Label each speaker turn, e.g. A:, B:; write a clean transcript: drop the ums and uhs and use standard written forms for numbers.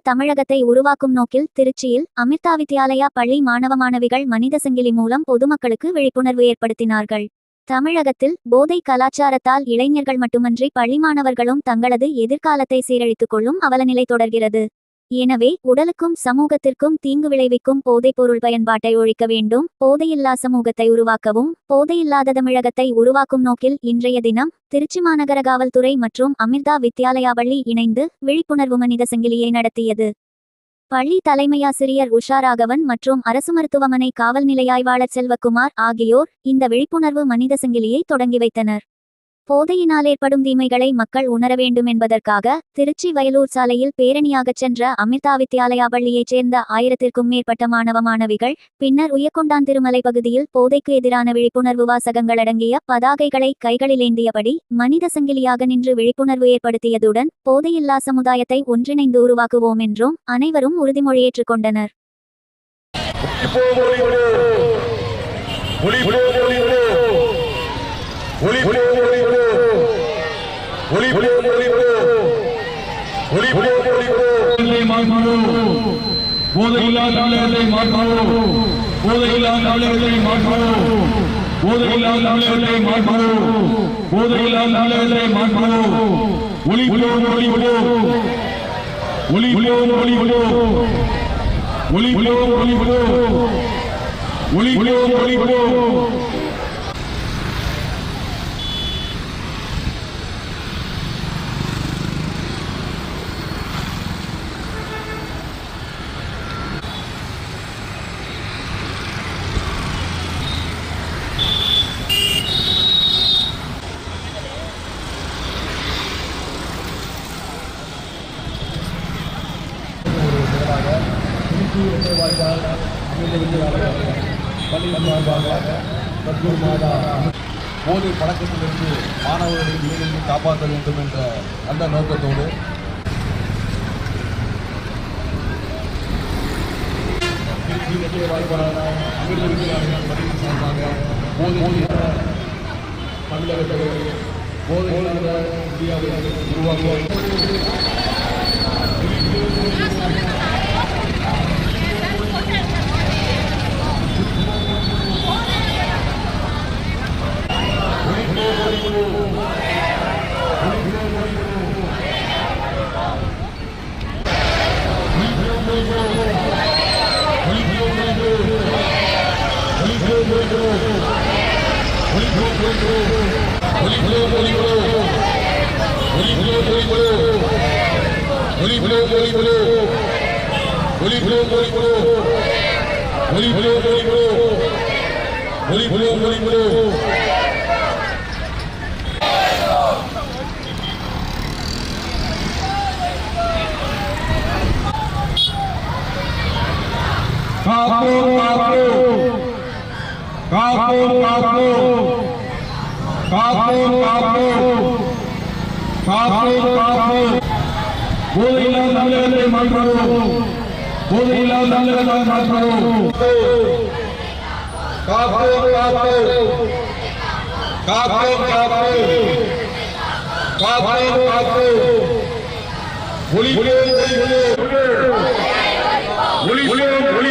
A: தமிழகத்தை உருவாக்கும் நோக்கில் திருச்சியில் அமிர்தா வித்யாலயா பள்ளி மாணவ மாணவிகள் மனித சங்கிலி மூலம் பொதுமக்களுக்கு விழிப்புணர்வு ஏற்படுத்தினார்கள். தமிழகத்தில் போதை கலாச்சாரத்தால் இளைஞர்கள் மட்டுமன்றி பள்ளி மாணவர்களும் தங்களது எதிர்காலத்தை சீரழித்துக் கொள்ளும் அவலநிலை தொடர்கிறது. எனவே உடலுக்கும் சமூகத்திற்கும் தீங்கு விளைவிக்கும் போதைப்பொருள் பயன்பாட்டை ஒழிக்க வேண்டும். போதையில்லா சமூகத்தை உருவாக்கவும் போதையில்லாத தமிழகத்தை உருவாக்கும் நோக்கில் இன்றைய தினம் திருச்சி மாநகர காவல்துறை மற்றும் அமிர்தா வித்யாலயா பள்ளி இணைந்து விழிப்புணர்வு மனித சங்கிலியை நடத்தியது. பள்ளி தலைமையாசிரியர் உஷாராகவன் மற்றும் அரசு மருத்துவமனை காவல் நிலைய ஆய்வாளர் செல்வகுமார் ஆகியோர் இந்த விழிப்புணர்வு மனித சங்கிலியை தொடங்கி வைத்தனர். போதையினால் ஏற்படும் தீமைகளை மக்கள் உணர வேண்டும் என்பதற்காக திருச்சி வயலூர் சாலையில் பேரணியாகச் சென்ற அமிர்தா வித்யாலயா பள்ளியைச் சேர்ந்த 1000க்கும் மேற்பட்ட மாணவ மாணவிகள் பின்னர் உயக்கொண்டான் திருமலை பகுதியில் போதைக்கு எதிரான விழிப்புணர்வு வாசகங்கள் அடங்கிய பதாகைகளை கைகளிலேந்தியபடி மனித சங்கிலியாக நின்று விழிப்புணர்வு ஏற்படுத்தியதுடன் போதையில்லா சமுதாயத்தை ஒன்றிணைந்து உருவாக்குவோம் என்றும் அனைவரும் உறுதிமொழி ஏற்றுக்கொண்டனர்.
B: போதை பழக்கத்திலிருந்து மாணவர்களை மேலிருந்து காப்பாற்ற வேண்டும் என்ற அந்த நோக்கத்தோடு தமிழகத்தில் போதை இந்தியாவை உருவாக்குவோம்.
C: ஒளி